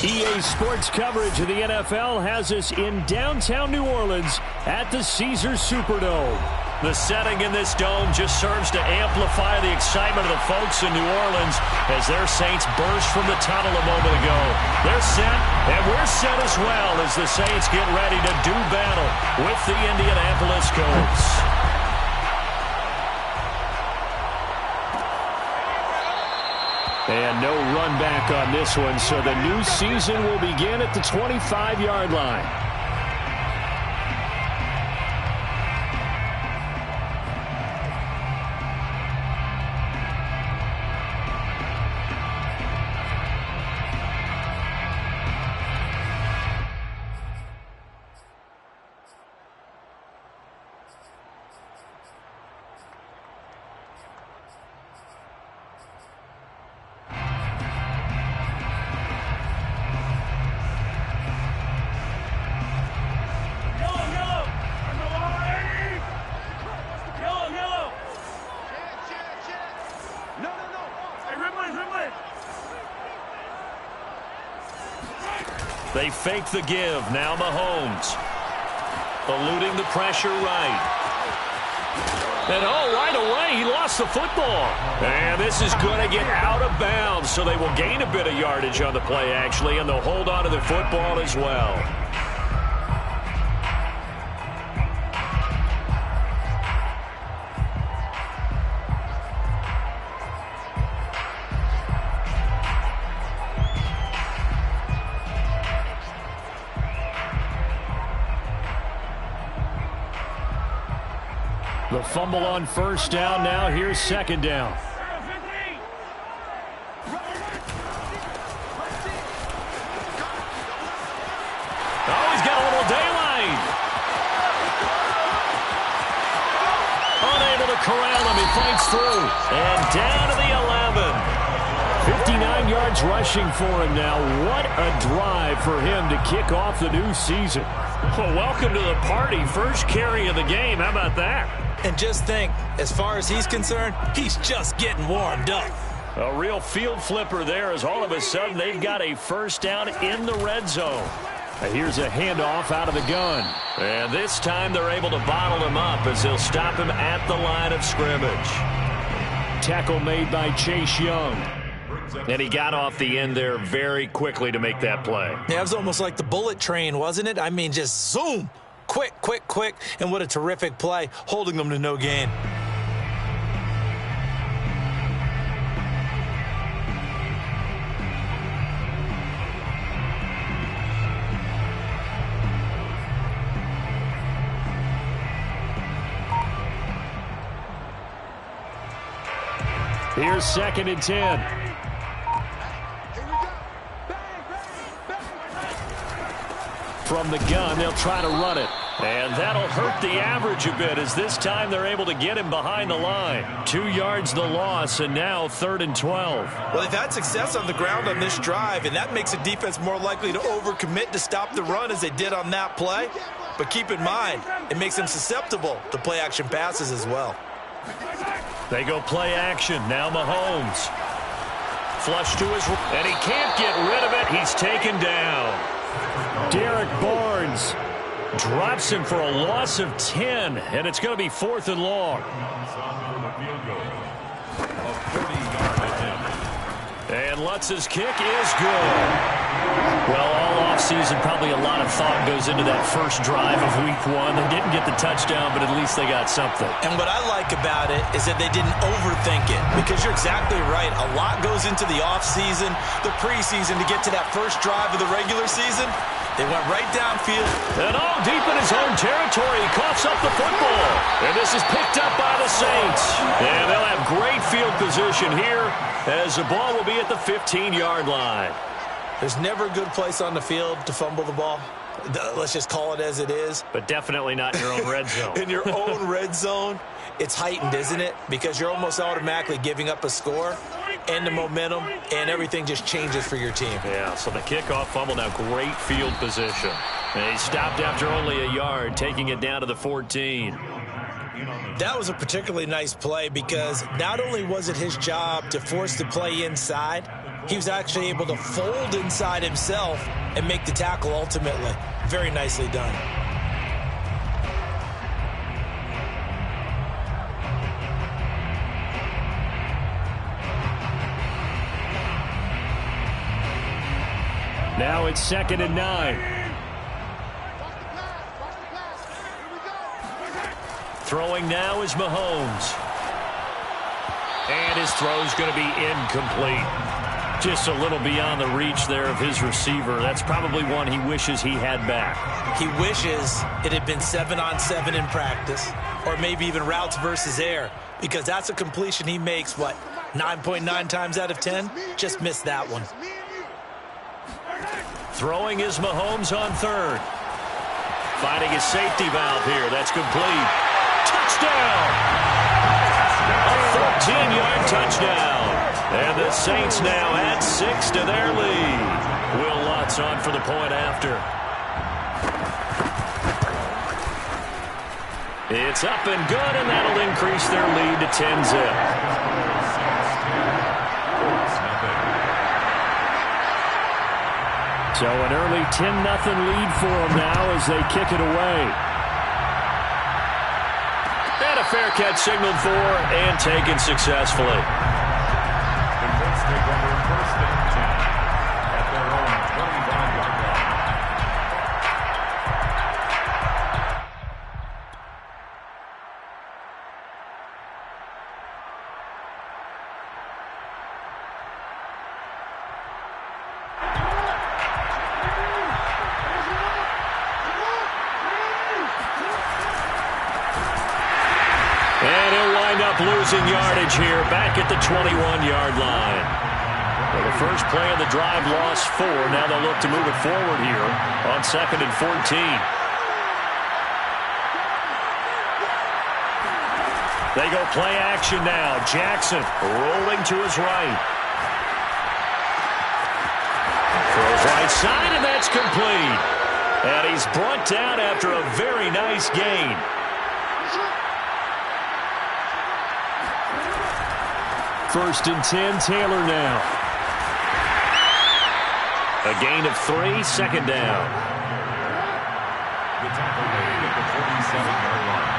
EA Sports coverage of the NFL has us in downtown New Orleans at the Caesars Superdome. The setting in this dome just serves to amplify the excitement of the folks in New Orleans as their Saints burst from the tunnel a moment ago. They're set, and we're set as well as the Saints get ready to do battle with the Indianapolis Colts. And no run back on this one, so the new season will begin at the 25-yard line. They fake the give. Now Mahomes. Eluding the pressure right. And right away, he lost the football. And this is going to get out of bounds, so they will gain a bit of yardage on the play, actually, and they'll hold on to the football as well. The fumble on first down. Now here's second down. Oh, he's got a little daylight. Unable to corral him. He fights through. And down to the 11. 59 yards rushing for him now. What a drive for him to kick off the new season. Well, welcome to the party. First carry of the game. How about that? And just think, as far as he's concerned, he's just getting warmed up. A real field flipper there as all of a sudden they've got a first down in the red zone. Here's a handoff out of the gun. And this time they're able to bottle him up as they'll stop him at the line of scrimmage. Tackle made by Chase Young. And he got off the end there very quickly to make that play. Yeah, it was almost like the bullet train, wasn't it? I mean, just zoom. Quick, quick, quick, and what a terrific play, holding them to no gain. Here's second and 10. From the gun, they'll try to run it. And that'll hurt the average a bit as this time they're able to get him behind the line. 2 yards the loss, and now 3rd and 12. Well, they've had success on the ground on this drive, and that makes a defense more likely to overcommit to stop the run as they did on that play. But keep in mind, it makes them susceptible to play-action passes as well. They go play action. Now Mahomes. Flush to his... And he can't get rid of it. He's taken down. Derek Barnes drops him for a loss of 10, and it's going to be 4th and long. And Lutz's kick is good. Well, all offseason, probably a lot of thought goes into that first drive of week 1. They didn't get the touchdown, but at least they got something. And what I like about it is that they didn't overthink it, because you're exactly right. A lot goes into the offseason, the preseason, to get to that first drive of the regular season. They went right downfield. And deep in his own territory, he coughs up the football. And this is picked up by the Saints. And they'll have great field position here as the ball will be at the 15-yard line. There's never a good place on the field to fumble the ball. Let's just call it as it is. But definitely not in your own red zone. In your own red zone, it's heightened, isn't it? Because you're almost automatically giving up a score and the momentum, and everything just changes for your team. Yeah, so the kickoff fumble, now great field position. And he stopped after only a yard, taking it down to the 14. That was a particularly nice play because not only was it his job to force the play inside, he was actually able to fold inside himself and make the tackle ultimately. Very nicely done. Now it's 2nd and 9. Throwing now is Mahomes. And his throw's going to be incomplete. Just a little beyond the reach there of his receiver. That's probably one he wishes he had back. He wishes it had been 7-on-7 in practice, or maybe even routes versus air, because that's a completion he makes, 9.9 times out of 10? Just missed that one. Throwing is Mahomes on 3rd. Finding his safety valve here. That's complete. Touchdown! A 14-yard touchdown. And the Saints now add 6 to their lead. Will Lutz on for the point after. It's up and good, and that'll increase their lead to 10-zip. So an early 10-0 lead for them now as they kick it away. And a fair catch signaled for and taken successfully. The Colts take over 1st and 10 at their own 29-yard line. Losing yardage here back at the 21-yard line. Well, the first play of the drive lost 4. Now they'll look to move it forward here on 2nd and 14. They go play action now. Jackson rolling to his right. Throws right side, and that's complete. And he's brought down after a very nice gain. First and 10, Taylor now. A gain of 3, 2nd down. The tackle made at the 47-yard line.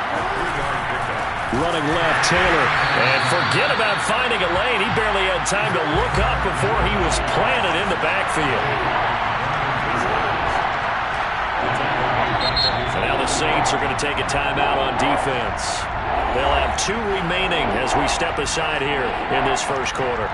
A 3-yard pickup. Running left, Taylor. And forget about finding a lane. He barely had time to look up before he was planted in the backfield. So now the Saints are going to take a timeout on defense. They'll have 2 remaining as we step aside here in this first quarter.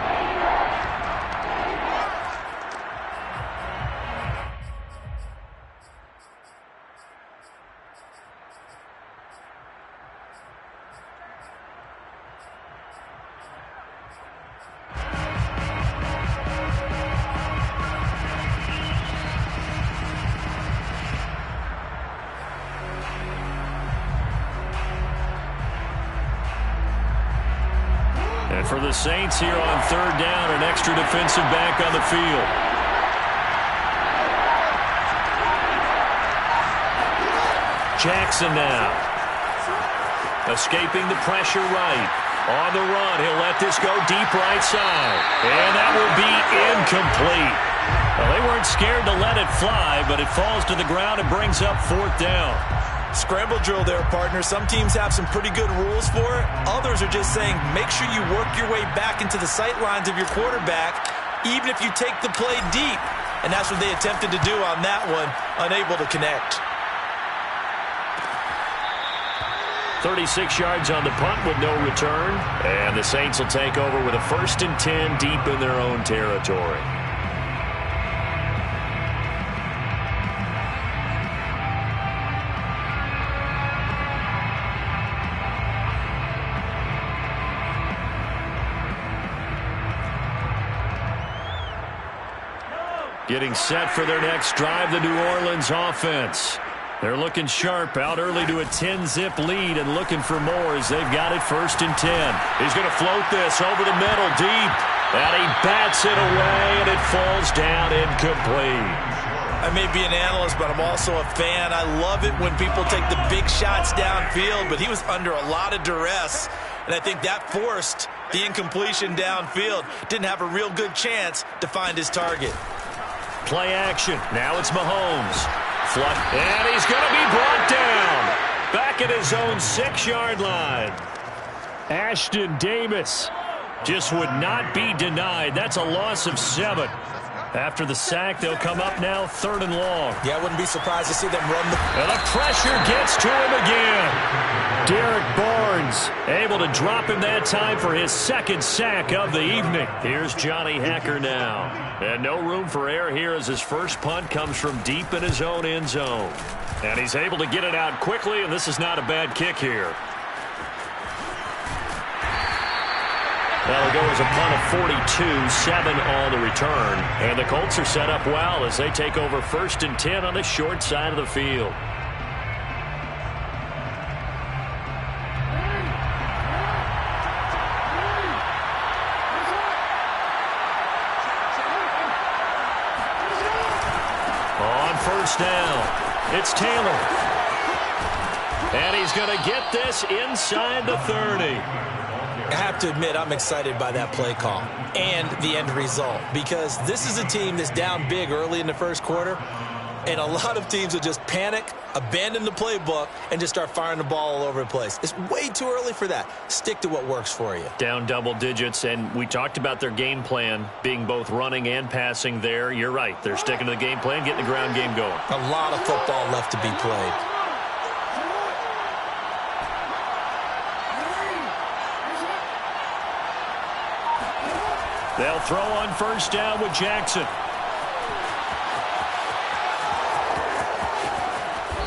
And for the Saints here on 3rd down, an extra defensive back on the field. Jackson now. Escaping the pressure right. On the run, he'll let this go deep right side. And that will be incomplete. Well, they weren't scared to let it fly, but it falls to the ground and brings up 4th down. Scramble drill there, partner. Some teams have some pretty good rules for it. Others are just saying make sure you work your way back into the sight lines of your quarterback, even if you take the play deep. And that's what they attempted to do on that one, unable to connect. 36 yards on the punt with no return. And the Saints will take over with a 1st and 10 deep in their own territory. Getting set for their next drive, the New Orleans offense. They're looking sharp, out early to a 10-zip lead and looking for more as they've got it 1st and 10. He's going to float this over the middle deep. And he bats it away, and it falls down incomplete. I may be an analyst, but I'm also a fan. I love it when people take the big shots downfield, but he was under a lot of duress And I think that forced the incompletion downfield. Didn't have a real good chance to find his target. Play action. Now it's Mahomes. And he's going to be brought down. Back at his own 6-yard line. Ashton Davis just would not be denied. That's a loss of 7. After the sack, they'll come up now 3rd and long. Yeah, I wouldn't be surprised to see them run And the pressure gets to him again. Derek Barnes able to drop him that time for his 2nd sack of the evening. Here's Johnny Hacker now. And no room for error here as his first punt comes from deep in his own end zone. And he's able to get it out quickly, and this is not a bad kick here. That'll go as a punt of 42, 7 on the return. And the Colts are set up well as they take over 1st and 10 on the short side of the field. On 1st down, it's Taylor. And he's going to get this inside the 30. I have to admit, I'm excited by that play call and the end result, because this is a team that's down big early in the first quarter, and a lot of teams will just panic, abandon the playbook, and just start firing the ball all over the place. It's way too early for that. Stick to what works for you. Down double digits, and we talked about their game plan being both running and passing there. You're right. They're sticking to the game plan, getting the ground game going. A lot of football left to be played. They'll throw on 1st down with Jackson.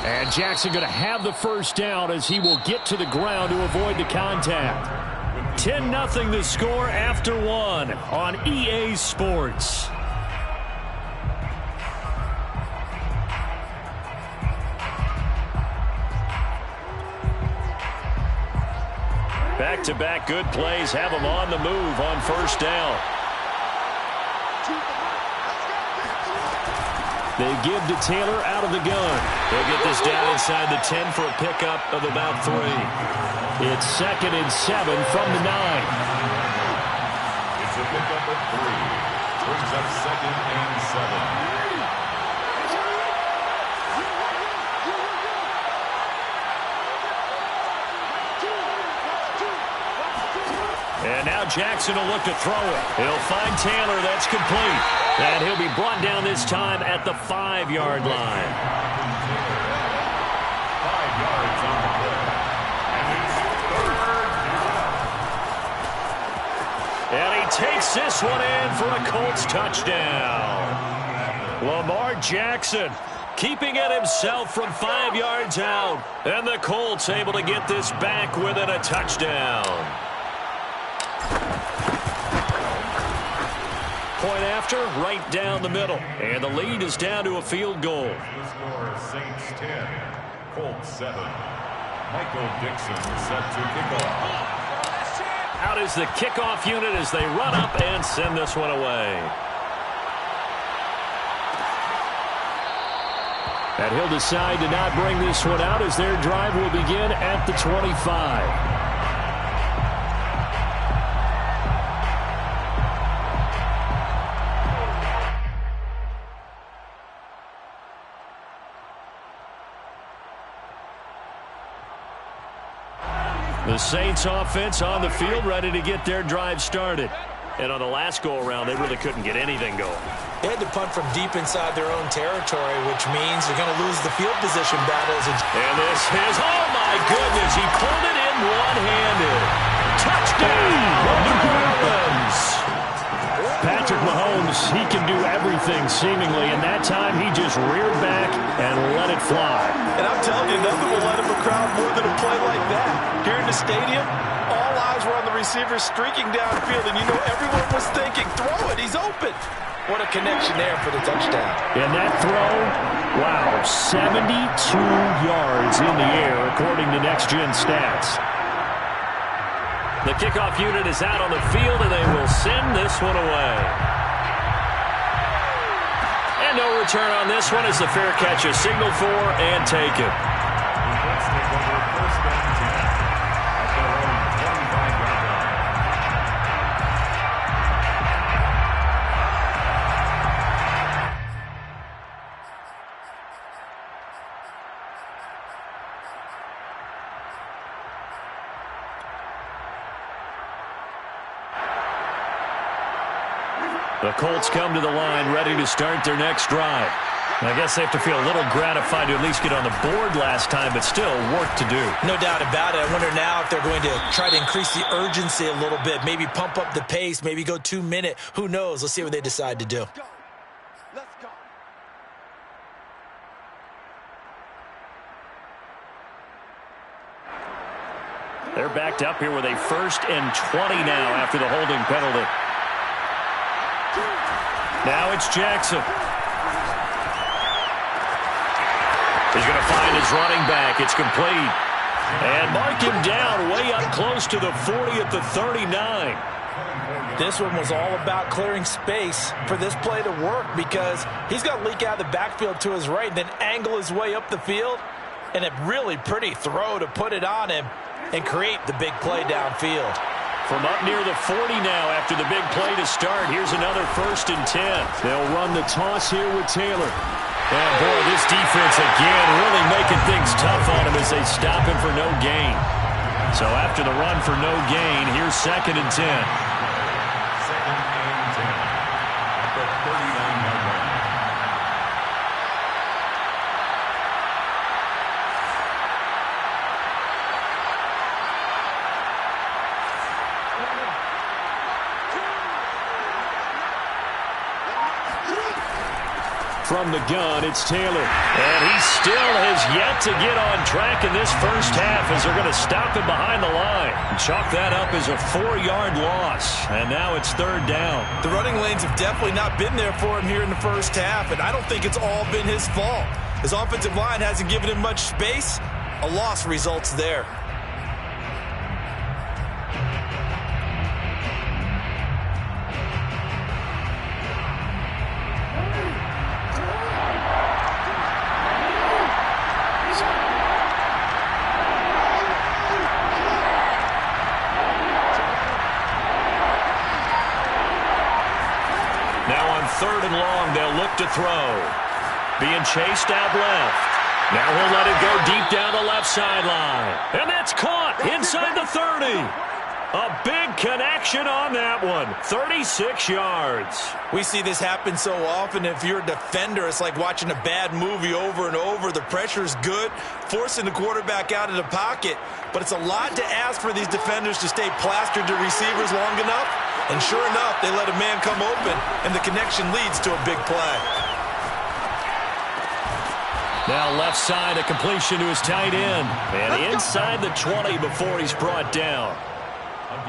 And Jackson going to have the 1st down as he will get to the ground to avoid the contact. 10-0 the score after 1 on EA Sports. Back-to-back good plays have him on the move on 1st down. They give to Taylor out of the gun. They'll get this down inside the 10 for a pickup of about 3. It's 2nd and 7 from the 9. It's a pickup of 3. Brings up 2nd and 7. And now Jackson will look to throw it. He'll find Taylor. That's complete. And he'll be brought down this time at the 5-yard line. 5 yards on the play. And it's 3rd down. And he takes this one in for a Colts touchdown. Lamar Jackson keeping it himself from 5 yards out. And the Colts able to get this back within a touchdown. Point after, right down the middle. And the lead is down to a field goal. The score, Saints 10, Colts 7. Michael Dixon set to kick off. Out is the kickoff unit as they run up and send this one away. And he'll decide to not bring this one out as their drive will begin at the 25. The Saints offense on the field ready to get their drive started. And on the last go-around, they really couldn't get anything going. They had to punt from deep inside their own territory, which means they're going to lose the field position battles. And this is, oh my goodness, he pulled it in one-handed. Touchdown, New Orleans. Patrick Mahomes, he can do everything seemingly, and that time he just reared back and let it fly. And I'm telling you, nothing will let up a crowd more than a play like that. Here in the stadium, all eyes were on the receiver streaking downfield, and you know everyone was thinking, throw it, he's open. What a connection there for the touchdown. And that throw, wow, 72 yards in the air according to Next Gen Stats. The kickoff unit is out on the field, and they will send this one away. And no return on this one as the fair catch is signaled for and taken. The Colts take over 1st and 10 at their own 25 The Colts come to the line ready to start their next drive. And I guess they have to feel a little gratified to at least get on the board last time, but still work to do. No doubt about it. I wonder now if they're going to try to increase the urgency a little bit, maybe pump up the pace, maybe go 2 minute. Who knows? Let's see what they decide to do. Let's go. They're backed up here with a 1st and 20 now after the holding penalty. Now it's Jackson. He's going to find his running back. It's complete. And mark him down way up close to the 40 at the 39. This one was all about clearing space for this play to work because he's going to leak out of the backfield to his right and then angle his way up the field. And a really pretty throw to put it on him and create the big play downfield. From up near the 40 now after the big play to start. Here's another 1st and 10. They'll run the toss here with Taylor. And boy, this defense again really making things tough on him as they stop him for no gain. So after the run for no gain, here's 2nd and 10. 2nd and 10 at the 39-yard line. From the gun, it's Taylor. And he still has yet to get on track in this first half as they're going to stop him behind the line. And chalk that up as a 4-yard loss. And now it's 3rd down. The running lanes have definitely not been there for him here in the first half, and I don't think it's all been his fault. His offensive line hasn't given him much space. A loss results there. Now on 3rd and long, they'll look to throw. Being chased out left. Now he'll let it go deep down the left sideline. And that's caught inside the 30. A big connection on that one. 36 yards. We see this happen so often. If you're a defender, it's like watching a bad movie over and over. The pressure's good, forcing the quarterback out of the pocket. But it's a lot to ask for these defenders to stay plastered to receivers long enough. And sure enough, they let a man come open, and the connection leads to a big play. Now left side, a completion to his tight end. And inside the 20 before he's brought down.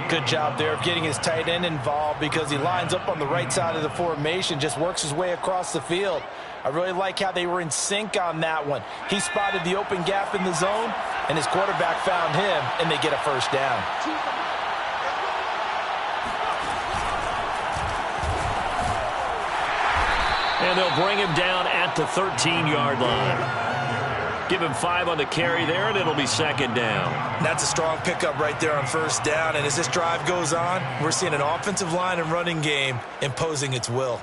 Good job there of getting his tight end involved because he lines up on the right side of the formation, just works his way across the field. I really like how they were in sync on that one. He spotted the open gap in the zone, and his quarterback found him, and they get a 1st down. And they'll bring him down at the 13-yard line. Give him 5 on the carry there, and it'll be 2nd down. That's a strong pickup right there on 1st down. And as this drive goes on, we're seeing an offensive line and running game imposing its will.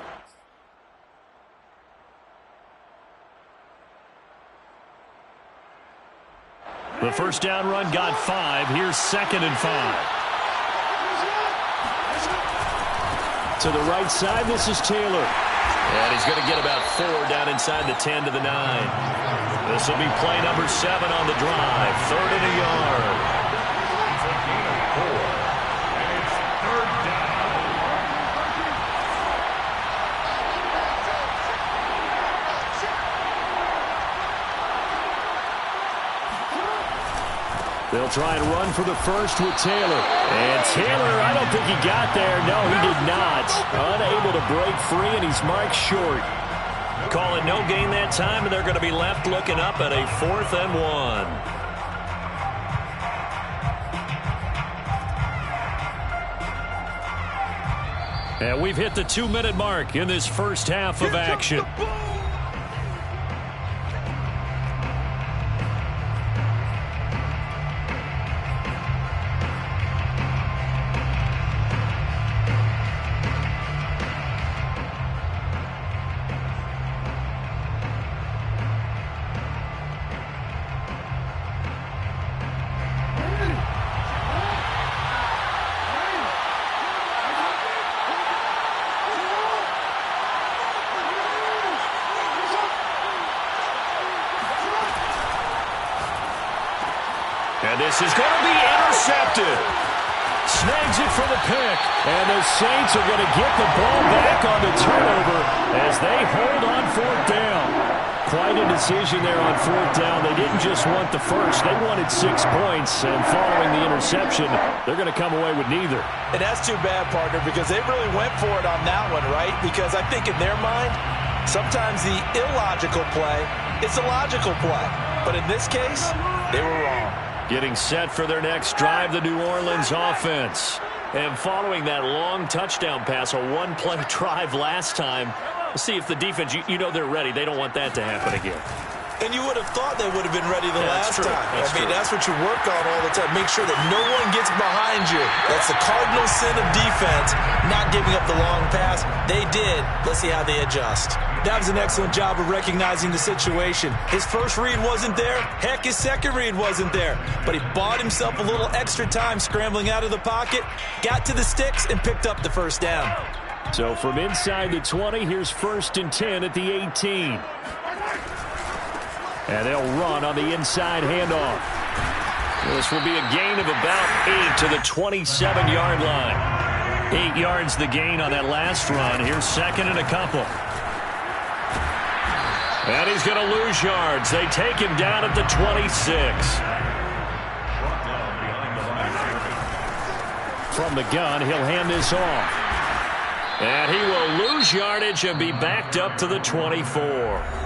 The 1st down run got 5. Here's 2nd and 5. To the right side, this is Taylor. And he's going to get about 4 down inside the 10 to the 9. This will be play number 7 on the drive. 3rd and a yard. It's a gain of 4, and it's 3rd down. They'll try and run for the 1st with Taylor. And Taylor, I don't think he got there. No, he did not. Unable to break free, and he's marked short. Calling no gain that time, and they're going to be left looking up at a 4th and 1. And we've hit the 2-minute mark in this first half of action. This is going to be intercepted. Snags it for the pick. And the Saints are going to get the ball back on the turnover as they hold on fourth down. Quite a decision there on fourth down. They didn't just want the first. They wanted 6 points. And following the interception, they're going to come away with neither. And that's too bad, partner, because they really went for it on that one, right? Because I think in their mind, sometimes the illogical play is a logical play. But in this case, they were wrong. Getting set for their next drive, the New Orleans offense. And following that long touchdown pass, a one-play drive last time, let's see if the defense, you know they're ready. They don't want that to happen again. And you would have thought they would have been ready the last time. That's what you work on all the time. Make sure that no one gets behind you. That's the cardinal sin of defense, not giving up the long pass. They did. Let's see how they adjust. That was an excellent job of recognizing the situation. His first read wasn't there. Heck, his second read wasn't there. But he bought himself a little extra time scrambling out of the pocket, got to the sticks, and picked up the first down. So from inside the 20, here's 1st and 10 at the 18. And they'll run on the inside handoff. This will be a gain of about 8 to the 27-yard line. 8 yards the gain on that last run. Here's 2nd and a couple. And he's going to lose yards. They take him down at the 26. From the gun, he'll hand this off. And he will lose yardage and be backed up to the 24.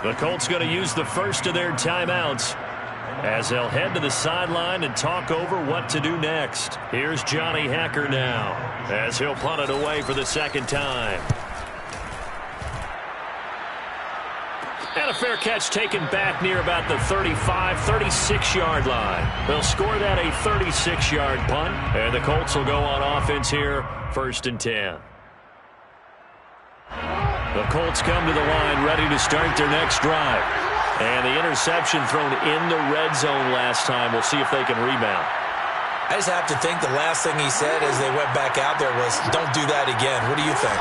The Colts going to use the first of their timeouts as they'll head to the sideline and talk over what to do next. Here's Johnny Hacker now as he'll punt it away for the second time. And a fair catch taken back near about the 35, 36-yard line. They'll score that a 36-yard punt, and the Colts will go on offense here, 1st and 10. The Colts come to the line ready to start their next drive. And the interception thrown in the red zone last time. We'll see if they can rebound. I just have to think the last thing he said as they went back out there was, don't do that again. What do you think?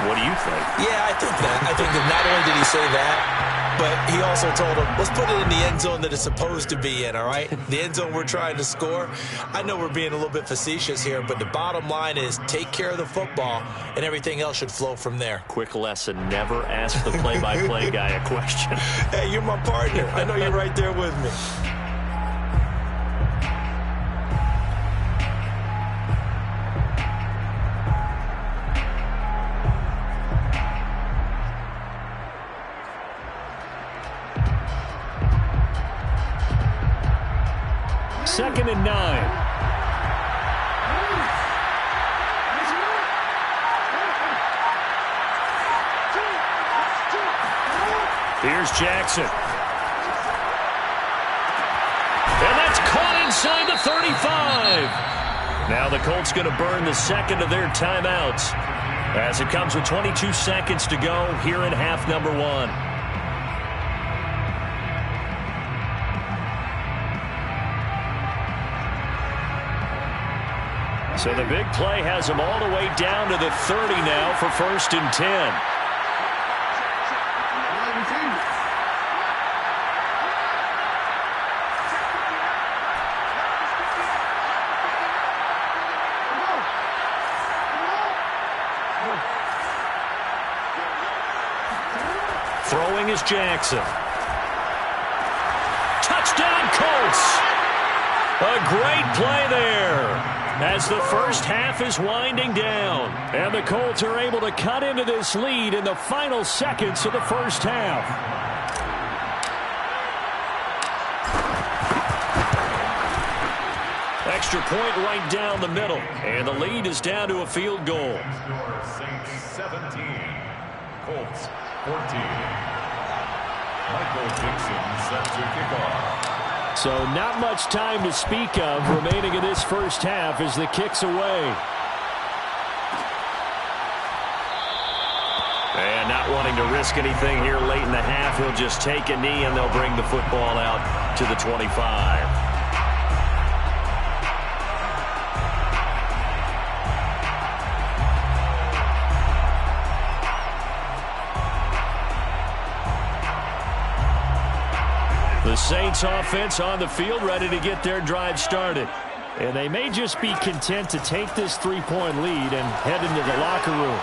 What do you think? Yeah, I think that. I think that not only did he say that, but he also told him, let's put it in the end zone that it's supposed to be in, all right? The end zone we're trying to score. I know we're being a little bit facetious here, but the bottom line is take care of the football, and everything else should flow from there. Quick lesson, never ask the play-by-play guy a question. Hey, you're my partner. I know you're right there with me. Second and 9. Here's Jackson. And that's caught inside the 35. Now the Colts going to burn the second of their timeouts as it comes with 22 seconds to go here in half number 1. So the big play has them all the way down to the 30 now for 1st and 10. Throwing is Jackson. Touchdown, Colts! A great play there as the first half is winding down. And the Colts are able to cut into this lead in the final seconds of the first half. Extra point right down the middle. And the lead is down to a field goal. Saints 17, Colts 14. Michael Dixon set to kick off. So not much time to speak of remaining in this first half as the kick's away. And not wanting to risk anything here late in the half, he'll just take a knee and they'll bring the football out to the 25. The Saints offense on the field, ready to get their drive started. And they may just be content to take this 3-point lead and head into the locker room.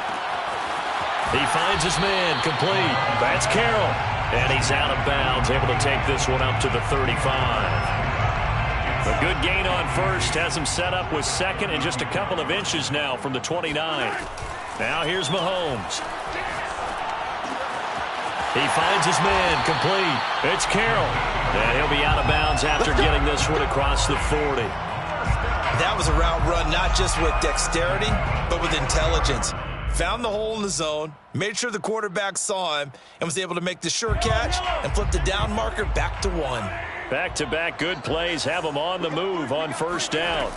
He finds his man, complete. That's Carroll. And he's out of bounds, able to take this one up to the 35. A good gain on first, has him set up with second and just a couple of inches now from the 29. Now here's Mahomes. He finds his man, complete. It's Carroll. And he'll be out of bounds after getting this one across the 40. That was a route run not just with dexterity, but with intelligence. Found the hole in the zone, made sure the quarterback saw him, and was able to make the sure catch and flip the down marker back to 1. Back-to-back good plays have him on the move on first down.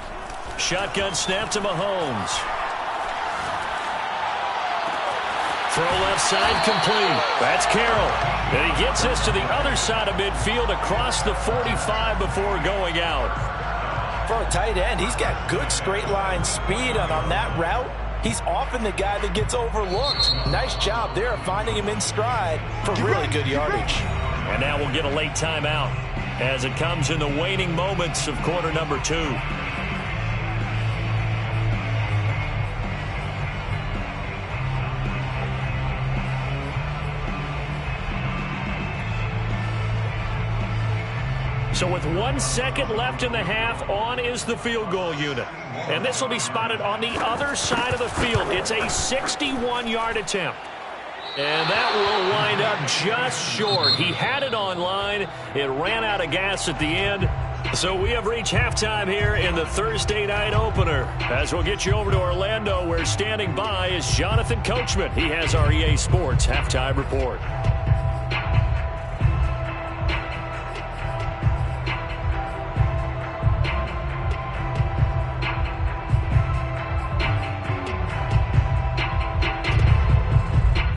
Shotgun snap to Mahomes. Throw left side complete. That's Carroll. And he gets this to the other side of midfield across the 45 before going out. For a tight end, he's got good straight line speed, and on that route, he's often the guy that gets overlooked. Nice job there of finding him in stride for really good yardage. And now we'll get a late timeout as it comes in the waning moments of quarter number 2. So with 1 second left in the half, on is the field goal unit. And this will be spotted on the other side of the field. It's a 61-yard attempt. And that will wind up just short. He had it on line. It ran out of gas at the end. So we have reached halftime here in the Thursday night opener. As we'll get you over to Orlando, where standing by is Jonathan Coachman. He has our EA Sports halftime report.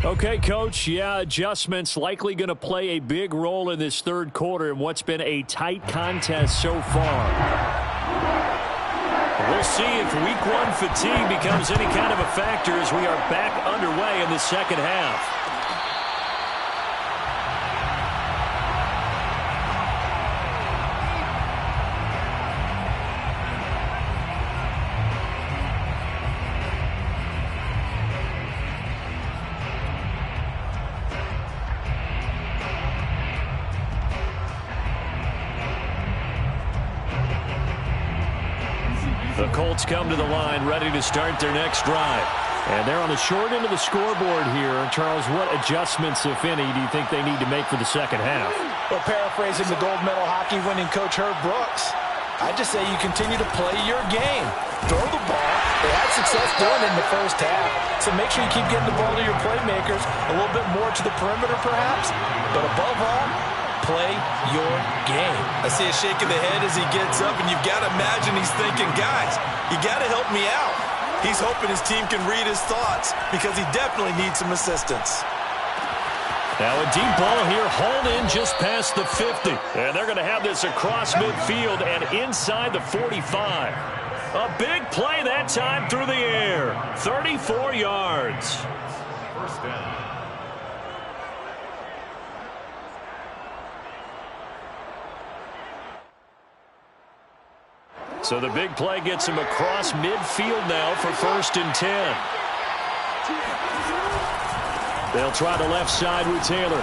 Okay, Coach, adjustments likely going to play a big role in this third quarter in what's been a tight contest so far. We'll see if week 1 fatigue becomes any kind of a factor as we are back underway in the second half. The Colts come to the line ready to start their next drive. And they're on the short end of the scoreboard here. Charles, what adjustments, if any, do you think they need to make for the second half? Well, paraphrasing the gold medal hockey winning coach Herb Brooks, I just say you continue to play your game. Throw the ball. They had success doing it in the first half. So make sure you keep getting the ball to your playmakers, a little bit more to the perimeter perhaps. But above all, play your game. I see a shake of the head as he gets up, and you've got to imagine he's thinking, guys, you got to help me out. He's hoping his team can read his thoughts because he definitely needs some assistance. Now a deep ball here, hauled in just past the 50. And they're going to have this across midfield and inside the 45. A big play that time through the air. 34 yards. First down. So the big play gets him across midfield now for 1st and 10. They'll try the left side with Taylor.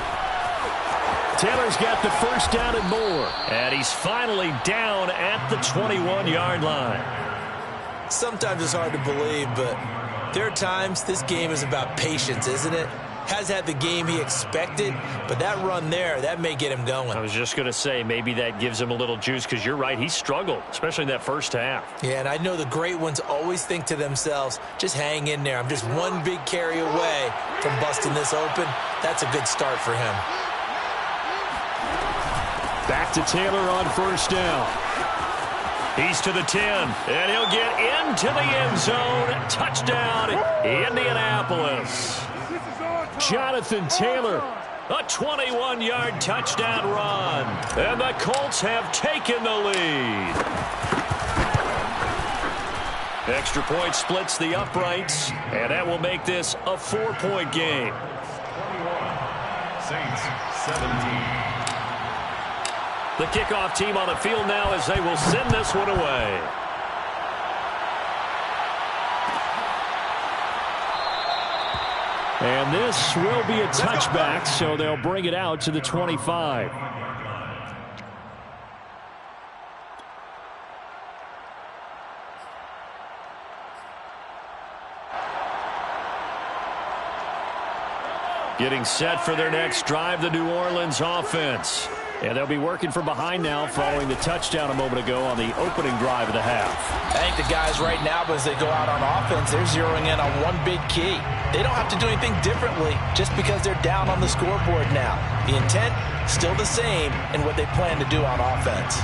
Taylor's got the first down and more. And he's finally down at the 21-yard line. Sometimes it's hard to believe, but there are times this game is about patience, isn't it? Has had the game he expected, but that run there, that may get him going. I was just going to say, maybe that gives him a little juice because you're right, he struggled, especially in that first half. Yeah, and I know the great ones always think to themselves, just hang in there. I'm just one big carry away from busting this open. That's a good start for him. Back to Taylor on first down. He's to the 10, and he'll get into the end zone. Touchdown, Indianapolis. Jonathan Taylor, a 21-yard touchdown run. And the Colts have taken the lead. Extra point splits the uprights, and that will make this a 4-point game. 21, Saints 17. The kickoff team on the field now as they will send this one away. And this will be a touchback, so they'll bring it out to the 25. Getting set for their next drive, the New Orleans offense. And they'll be working from behind now following the touchdown a moment ago on the opening drive of the half. I think the guys right now, as they go out on offense, they're zeroing in on one big key. They don't have to do anything differently just because they're down on the scoreboard now. The intent, still the same in what they plan to do on offense.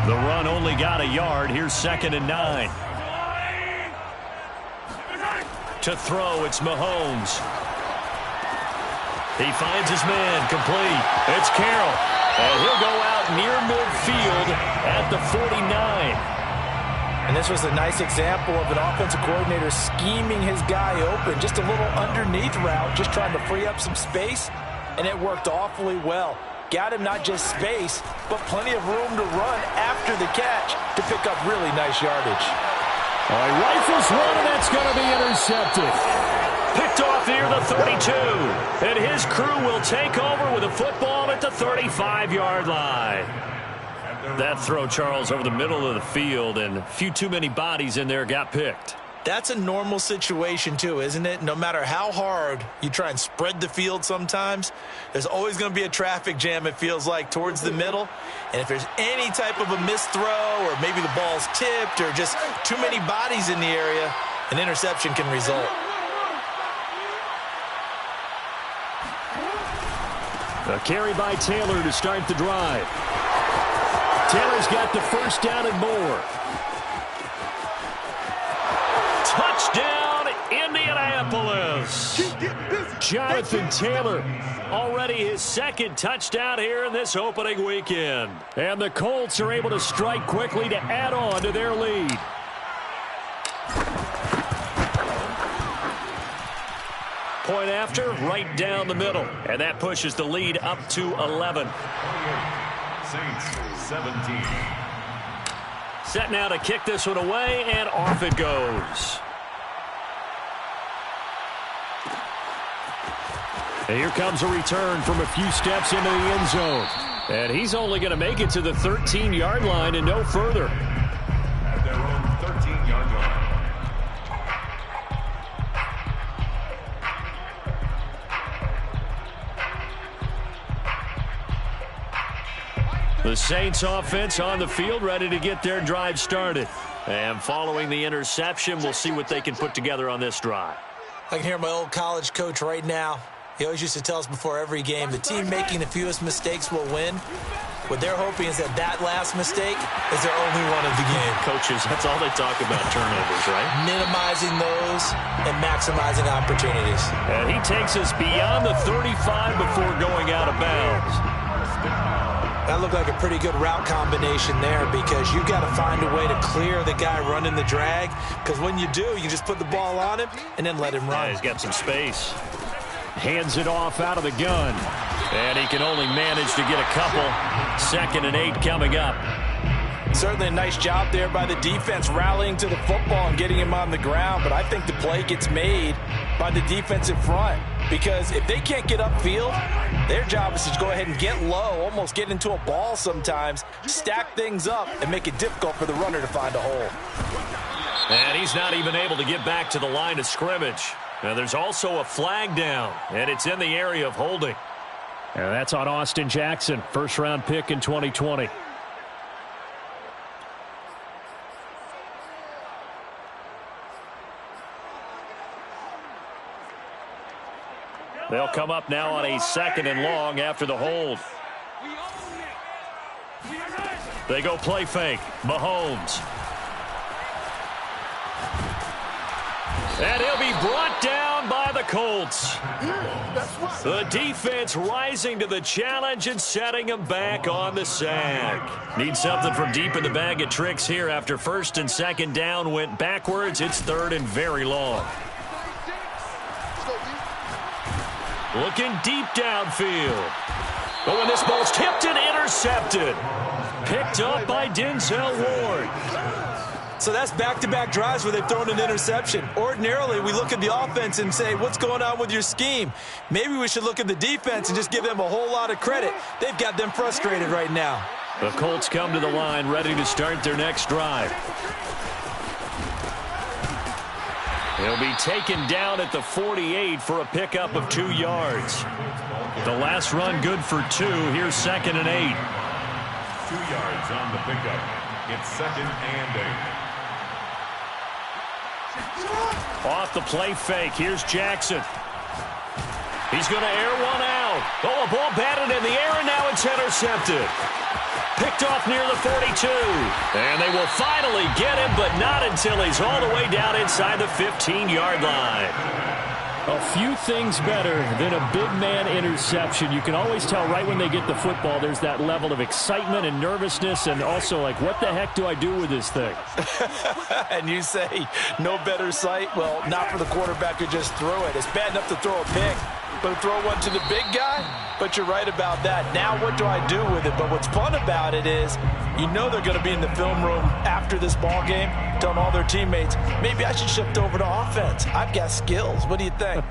The run only got a yard. Here's 2nd and 9. To throw, it's Mahomes. He finds his man, complete. It's Carroll. And he'll go out near midfield at the 49. And this was a nice example of an offensive coordinator scheming his guy open. Just a little underneath route, just trying to free up some space. And it worked awfully well. Got him not just space, but plenty of room to run after the catch to pick up really nice yardage. All right, rifles one, and that's going to be intercepted. Picked off near the 32. And his crew will take over with a football at the 35-yard line. That throw, Charles, over the middle of the field, and a few too many bodies in there got picked. That's a normal situation, too, isn't it? No matter how hard you try and spread the field sometimes, there's always going to be a traffic jam, it feels like, towards the middle. And if there's any type of a missed throw or maybe the ball's tipped or just too many bodies in the area, an interception can result. A carry by Taylor to start the drive. Taylor's got the first down and more. Touchdown, Indianapolis. Jonathan Taylor, already his 2nd touchdown here in this opening weekend. And the Colts are able to strike quickly to add on to their lead. Point after, right down the middle. And that pushes the lead up to 11. Saints 17. Set now to kick this one away, and off it goes. And here comes a return from a few steps into the end zone. And he's only going to make it to the 13-yard line and no further. At their own 13-yard line. The Saints offense on the field, ready to get their drive started. And following the interception, we'll see what they can put together on this drive. I can hear my old college coach right now. He always used to tell us before every game, the team making the fewest mistakes will win. What they're hoping is that that last mistake is their only one of the game. Coaches, that's all they talk about, turnovers, right? Minimizing those and maximizing opportunities. And he takes us beyond the 35 before going out of bounds. That looked like a pretty good route combination there because you've got to find a way to clear the guy running the drag, because when you do, you just put the ball on him and then let him run. Yeah, he's got some space. Hands it off out of the gun. And he can only manage to get a couple. 2nd and 8 coming up. Certainly a nice job there by the defense rallying to the football and getting him on the ground, but I think the play gets made by the defensive front because if they can't get upfield, their job is to go ahead and get low, almost get into a ball sometimes, stack things up, and make it difficult for the runner to find a hole. And he's not even able to get back to the line of scrimmage. Now there's also a flag down, and it's in the area of holding. And that's on Austin Jackson, first-round pick in 2020. They'll come up now on a 2nd and long after the hold. They go play fake. Mahomes. And he'll be brought down by the Colts. The defense rising to the challenge and setting him back on the sack. Need something from deep in the bag of tricks here after first and second down went backwards. It's third and very long. Looking deep downfield. But when this ball's tipped and intercepted. Picked up by Denzel Ward. So that's back-to-back drives where they've thrown an interception. Ordinarily, we look at the offense and say, what's going on with your scheme? Maybe we should look at the defense and just give them a whole lot of credit. They've got them frustrated right now. The Colts come to the line ready to start their next drive. He'll be taken down at the 48 for a pickup of 2 yards. The last run good for 2. Here's 2nd and 8. 2 yards on the pickup. It's 2nd and 8. Off the play fake. Here's Jackson. He's going to air one out. Oh, a ball batted in the air, and now it's intercepted. Picked off near the 42. And they will finally get him, but not until he's all the way down inside the 15-yard line. A few things better than a big man interception. You can always tell right when they get the football, there's that level of excitement and nervousness, and also like, what the heck do I do with this thing? And you say, no better sight? Well, not for the quarterback who just threw it. It's bad enough to throw a pick, but to throw one to the big guy? But you're right about that. Now what do I do with it? But what's fun about it is, you know they're going to be in the film room after this ball game, telling all their teammates, maybe I should shift over to offense. I've got skills. What do you think?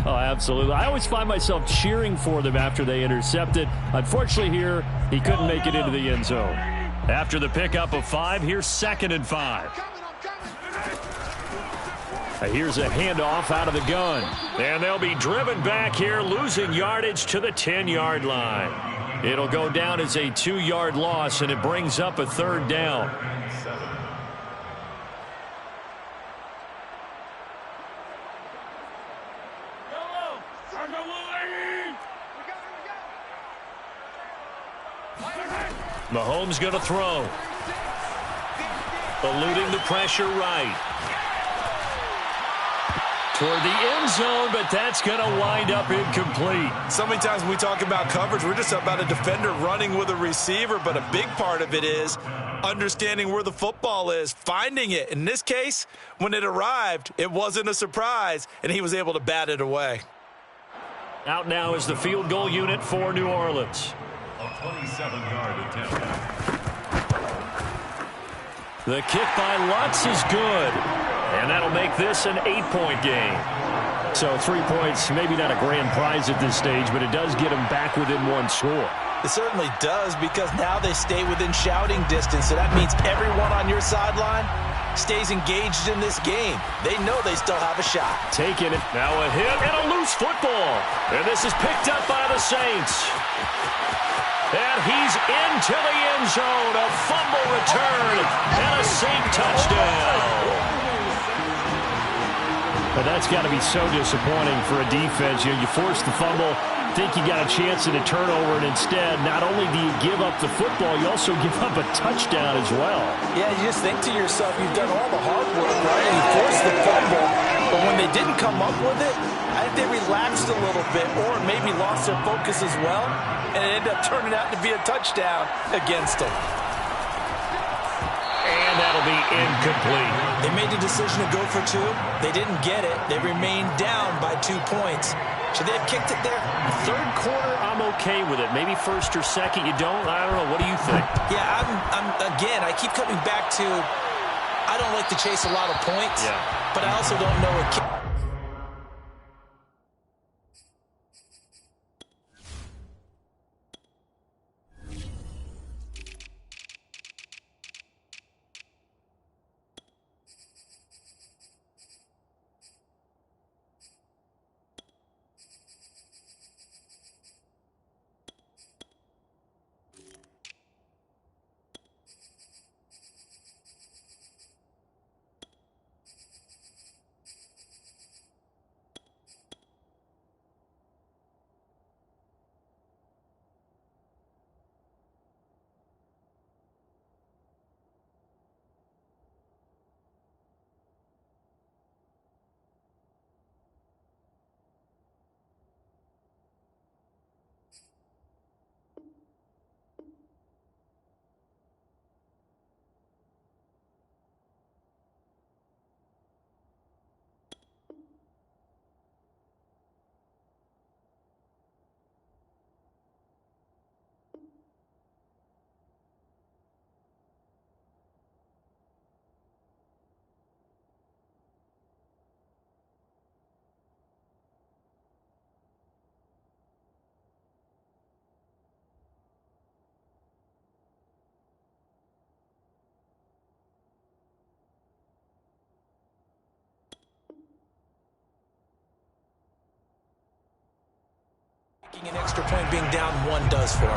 Oh, absolutely. I always find myself cheering for them after they intercepted. Unfortunately here, he couldn't make it into the end zone. After the pickup of 5, here's 2nd and 5. Here's a handoff out of the gun. And they'll be driven back here, losing yardage to the 10-yard line. It'll go down as a 2-yard loss, and it brings up a 3rd down. Mahomes going to throw. Eluding the pressure right. Toward the end zone, but that's going to wind up incomplete. So many times when we talk about coverage, we're just about a defender running with a receiver, but a big part of it is understanding where the football is, finding it. In this case, when it arrived, it wasn't a surprise, and he was able to bat it away. Out now is the field goal unit for New Orleans. A 27-yard attempt. The kick by Lutz is good. And that'll make this an 8-point game. So 3 points, maybe not a grand prize at this stage, but it does get them back within 1 score. It certainly does, because now they stay within shouting distance. So that means everyone on your sideline stays engaged in this game. They know they still have a shot. Taking it. Now a hit and a loose football. And this is picked up by the Saints. And he's into the end zone. A fumble return and a Saint touchdown. But that's got to be so disappointing for a defense. You force the fumble, think you got a chance at a turnover, and instead, not only do you give up the football, you also give up a touchdown as well. Yeah, you just think to yourself, you've done all the hard work, right? And you forced the fumble, but when they didn't come up with it, I think they relaxed a little bit, or maybe lost their focus as well, and it ended up turning out to be a touchdown against them. And that'll be incomplete. They made the decision to go for 2. They didn't get it. They remained down by 2 points. Should they have kicked it there? 3rd quarter, I'm okay with it. Maybe 1st or 2nd, you don't? I don't know. What do you think? Yeah, again, I keep coming back to, I don't like to chase a lot of points, but I also don't know a An extra point being down 1 does for me.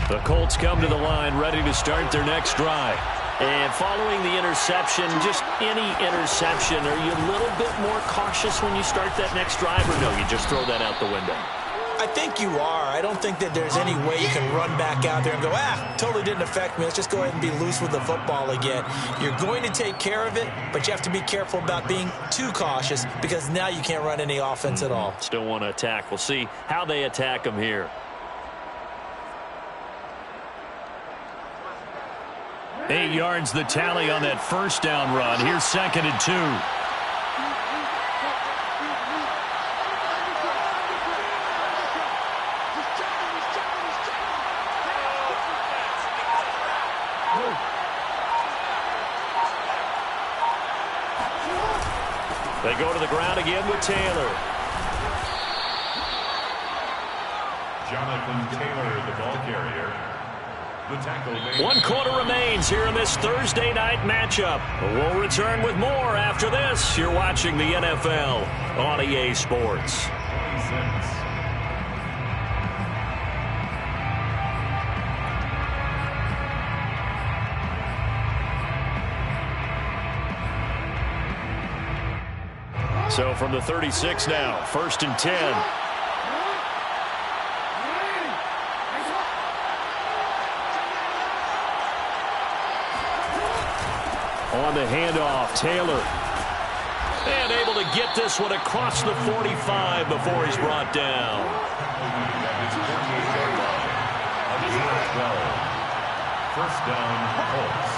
The Colts come to the line ready to start their next drive. And following the interception, just any interception, are you a little bit more cautious when you start that next drive, or no, you just throw that out the window? I think you are. I don't think that there's any way you can run back out there and go, totally didn't affect me. Let's just go ahead and be loose with the football again. You're going to take care of it, but you have to be careful about being too cautious because now you can't run any offense at all. Still want to attack. We'll see how they attack them here. 8 yards the tally on that first down run. Here's 2nd and 2. They go to the ground again with Taylor. Jonathan Taylor, the ball carrier. The tackle made. 1 quarter remains here in this Thursday night matchup. We'll return with more after this. You're watching the NFL on EA Sports. 26. So from the 36 now, 1st and 10. On the handoff, Taylor. And able to get this one across the 45 before he's brought down. First down, Colts.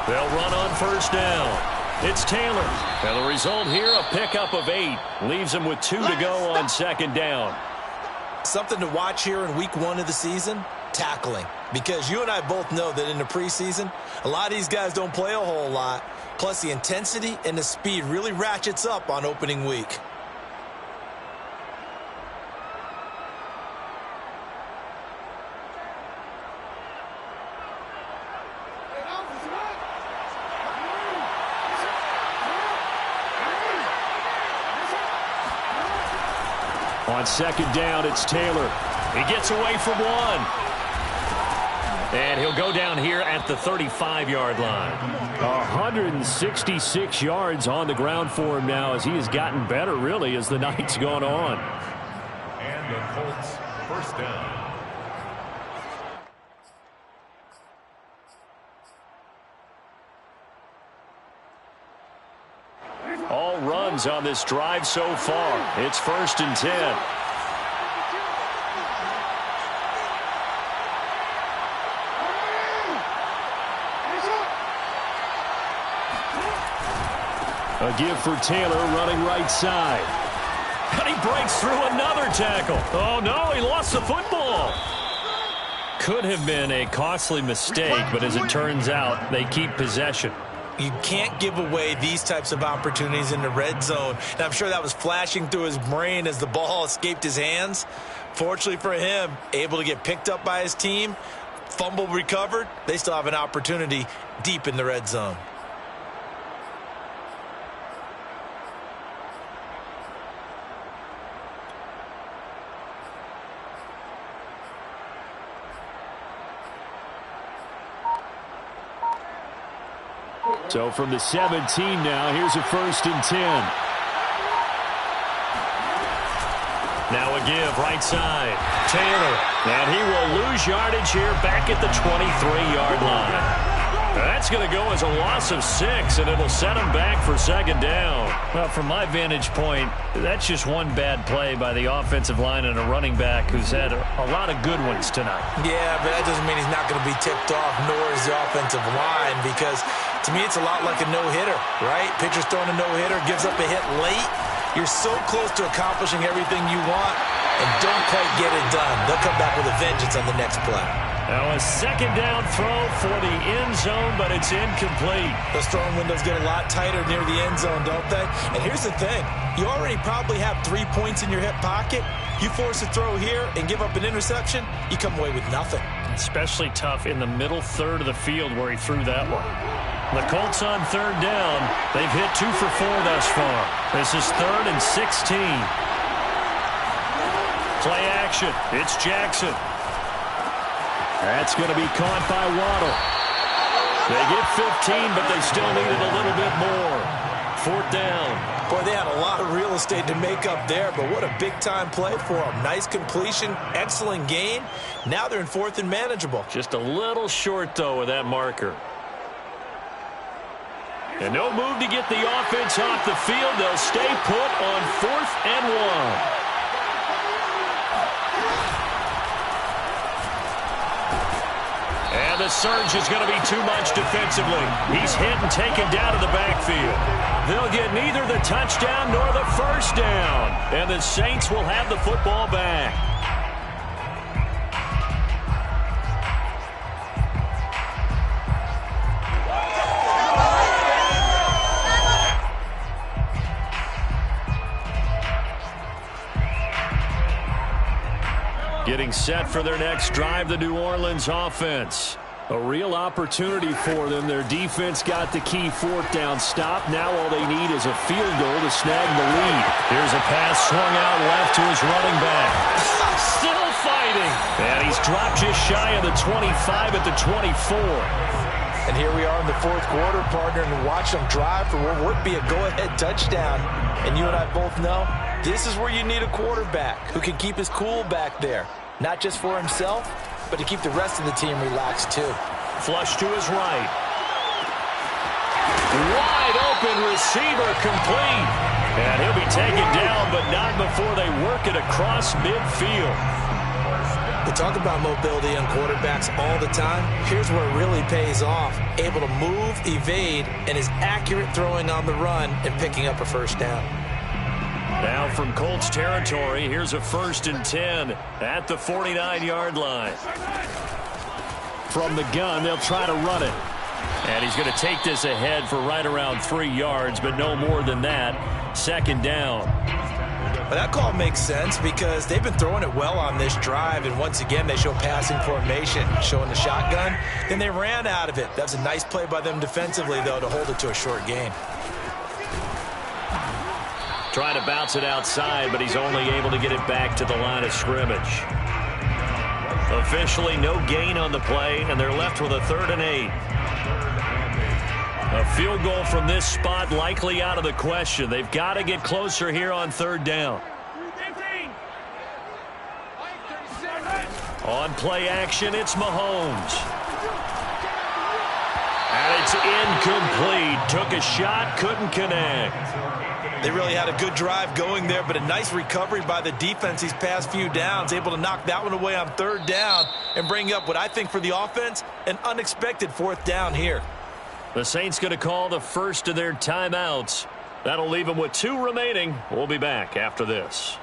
They'll run on 1st down. It's Taylor. And the result here, a pickup of 8. Leaves him with 2 to go on 2nd down. Something to watch here in week 1 of the season, tackling. Because you and I both know that in the preseason, a lot of these guys don't play a whole lot. Plus, the intensity and the speed really ratchets up on opening week. On 2nd down, it's Taylor. He gets away from 1. And he'll go down here at the 35-yard line. 166 yards on the ground for him now as he has gotten better, really, as the night's gone on. And the Colts, 1st down. All runs on this drive so far. It's 1st and 10. A give for Taylor running right side. And he breaks through another tackle. Oh, no, he lost the football. Could have been a costly mistake, but as it turns out, they keep possession. You can't give away these types of opportunities in the red zone. And I'm sure that was flashing through his brain as the ball escaped his hands. Fortunately for him, able to get picked up by his team, fumble recovered. They still have an opportunity deep in the red zone. So from the 17 now, here's a 1st and 10. Now a give right side. Taylor. And he will lose yardage here back at the 23-yard line. That's going to go as a loss of 6, and it'll set him back for 2nd down. Well, from my vantage point, that's just one bad play by the offensive line and a running back who's had a lot of good ones tonight. Yeah, but that doesn't mean he's not going to be tipped off, nor is the offensive line, because to me it's a lot like a no-hitter, right? Pitcher's throwing a no-hitter, gives up a hit late. You're so close to accomplishing everything you want and don't quite get it done. They'll come back with a vengeance on the next play. Now a second down throw for the end zone, but it's incomplete. Those throwing windows get a lot tighter near the end zone, don't they? And here's the thing. You already probably have 3 points in your hip pocket. You force a throw here and give up an interception, you come away with nothing. Especially tough in the middle third of the field where he threw that one. The Colts on third down. They've hit 2 for 4 thus far. This is 3rd and 16. Play action. It's Jackson. That's going to be caught by Waddle. They get 15, but they still needed a little bit more. 4th down. Boy, they had a lot of real estate to make up there, but what a big-time play for them. Nice completion, excellent gain. Now they're in 4th and manageable. Just a little short, though, with that marker. And no move to get the offense off the field. They'll stay put on 4th and 1. And the surge is going to be too much defensively. He's hit and taken down to the backfield. They'll get neither the touchdown nor the first down. And the Saints will have the football back. Getting set for their next drive, the New Orleans offense. A real opportunity for them. Their defense got the key 4th down stop. Now all they need is a field goal to snag the lead. Here's a pass swung out left to his running back. Still fighting. And he's dropped just shy of the 25 at the 24. And here we are in the 4th quarter, partner, and watch them drive for what would be a go-ahead touchdown. And you and I both know this is where you need a quarterback who can keep his cool back there. Not just for himself, but to keep the rest of the team relaxed too. Flush to his right. Wide open receiver complete. And he'll be taken down, but not before they work it across midfield. We talk about mobility on quarterbacks all the time. Here's where it really pays off. Able to move, evade, and is accurate throwing on the run and picking up a first down. Now from Colts territory, here's a 1st and 10 at the 49-yard line. From the gun, they'll try to run it. And he's going to take this ahead for right around 3 yards, but no more than that. 2nd down. But that call makes sense because they've been throwing it well on this drive, and once again they show passing formation, showing the shotgun. Then they ran out of it. That's a nice play by them defensively, though, to hold it to a short gain. Trying to bounce it outside, but he's only able to get it back to the line of scrimmage. Officially no gain on the play, and they're left with a 3rd and 8. A field goal from this spot likely out of the question. They've got to get closer here on 3rd down. On play action, it's Mahomes. And it's incomplete. Took a shot, couldn't connect. They really had a good drive going there, but a nice recovery by the defense these past few downs, able to knock that one away on 3rd down and bring up what I think for the offense, an unexpected 4th down here. The Saints going to call the first of their timeouts. That'll leave them with 2 remaining. We'll be back after this.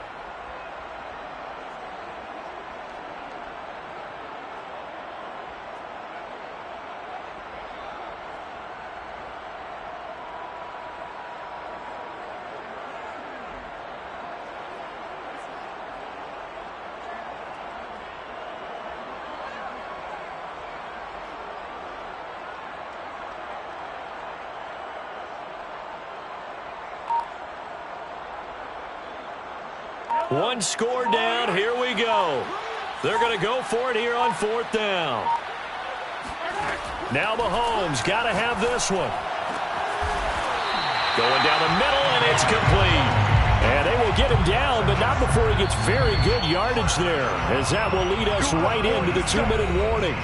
One score down. Here we go. They're going to go for it here on 4th down. Now Mahomes got to have this one. Going down the middle, and it's complete. And they will get him down, but not before he gets very good yardage there, as that will lead us right into the 2-minute warning.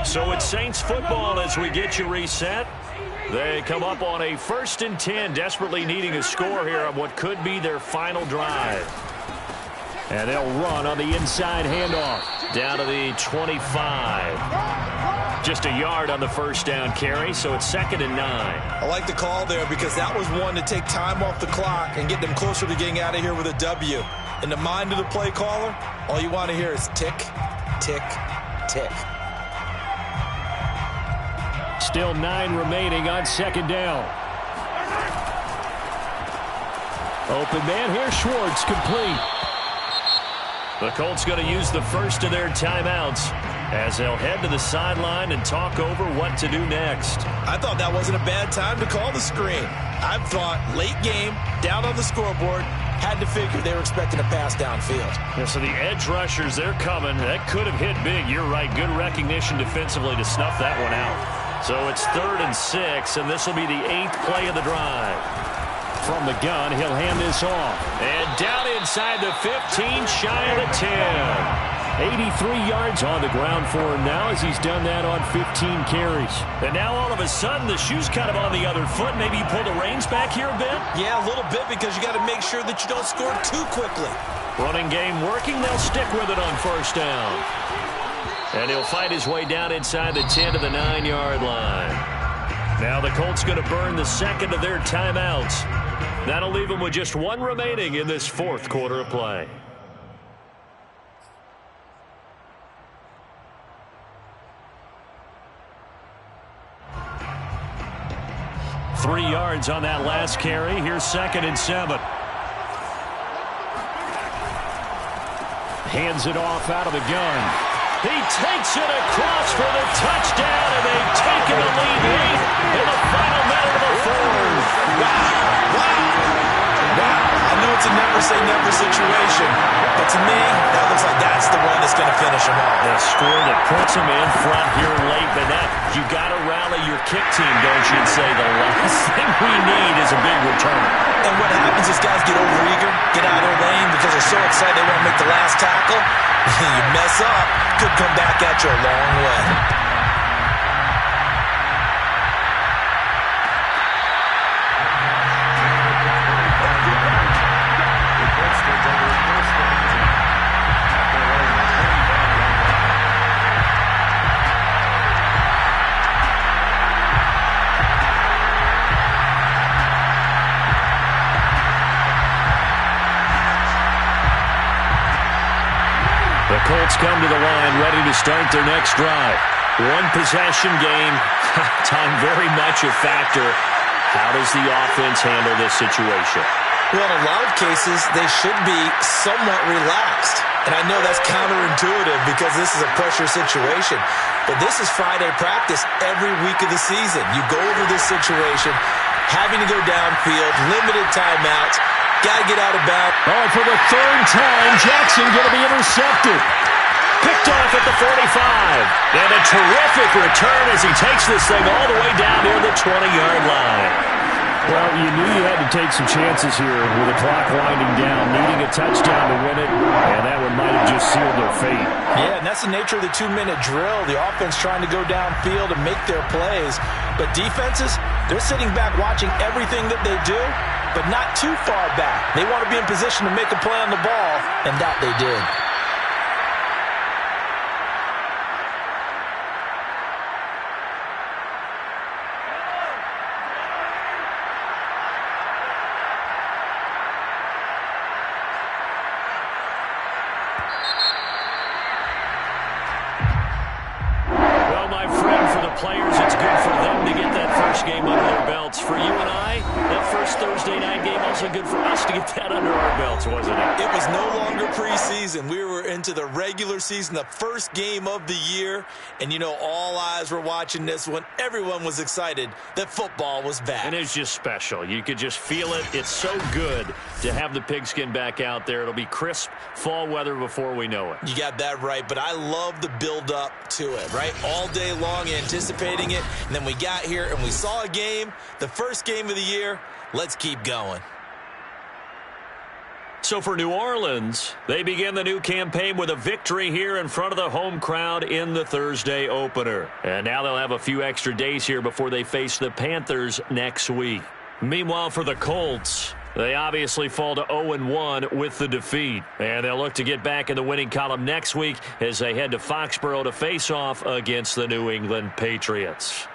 So it's Saints football as we get you reset. They come up on a 1st and 10, desperately needing a score here on what could be their final drive. And they'll run on the inside handoff down to the 25. Just a yard on the first down carry, so it's 2nd and 9. I like the call there because that was one to take time off the clock and get them closer to getting out of here with a W. In the mind of the play caller, all you want to hear is tick, tick, tick. Still 9 remaining on 2nd down. Open man here, Schwartz, complete. The Colts going to use the first of their timeouts as they'll head to the sideline and talk over what to do next. I thought that wasn't a bad time to call the screen. I thought late game, down on the scoreboard, had to figure they were expecting a pass downfield. Yeah, so the edge rushers, they're coming. That could have hit big. You're right. Good recognition defensively to snuff that one out. So it's 3rd and 6, and this will be the 8th play of the drive. From the gun, he'll hand this off. And down inside the 15, shy of the 10. 83 yards on the ground for him now as he's done that on 15 carries. And now all of a sudden the shoe's kind of on the other foot. Maybe you pull the reins back here a bit? Yeah, a little bit because you got to make sure that you don't score too quickly. Running game working. They'll stick with it on first down. And he'll fight his way down inside the 10 to the 9-yard line. Now the Colts going to burn the second of their timeouts. That'll leave them with just 1 remaining in this 4th quarter of play. Three yards on that last carry. Here's 2nd and 7. Hands it off out of the gun. He takes it across for the touchdown, and they've taken the lead late in the final minute of the 4th. Wow. I know it's a never-say-never situation, but to me, that looks like that's the one that's going to finish him off. The score that puts him in front here late, but that you got to rally your kick team, don't you, and say the last thing we need is a big return. And what happens is guys get overeager, get out of their lane because they're so excited they want to make the last tackle. You mess up, could come back at you a long way. The Colts come to the line ready to start their next drive. 1 possession game. Time very much a factor. How does the offense handle this situation? Well, in a lot of cases, they should be somewhat relaxed. And I know that's counterintuitive because this is a pressure situation. But this is Friday practice every week of the season. You go over this situation, having to go downfield, limited timeouts, got to get out of bounds. Oh, for the 3rd time, Jackson going to be intercepted. Picked off at the 45. And a terrific return as he takes this thing all the way down near the 20-yard line. Well, you knew you had to take some chances here with the clock winding down, needing a touchdown to win it, and that one might have just sealed their fate. Yeah, and that's the nature of the 2-minute drill. The offense trying to go downfield and make their plays. But defenses, they're sitting back watching everything that they do, but not too far back. They want to be in position to make a play on the ball, and that they did. Players, it's good for them to get that first game under their belts. For you and I, that first Thursday night game, also good for us to get that under our belts, wasn't it? It was no longer preseason. We were into the regular season, the first game of the year. And, you know, all eyes were watching this one. Everyone was excited that football was back. And it's just special. You could just feel it. It's so good to have the pigskin back out there. It'll be crisp fall weather before we know it. You got that right, but I love the build-up to it, right? All day long anticipating it, and then we got here and we saw a game, the first game of the year. Let's keep going. So for New Orleans, they begin the new campaign with a victory here in front of the home crowd in the Thursday opener. And now they'll have a few extra days here before they face the Panthers next week. Meanwhile, for the Colts, They obviously fall to 0-1 with the defeat. And they'll look to get back in the winning column next week as they head to Foxborough to face off against the New England Patriots.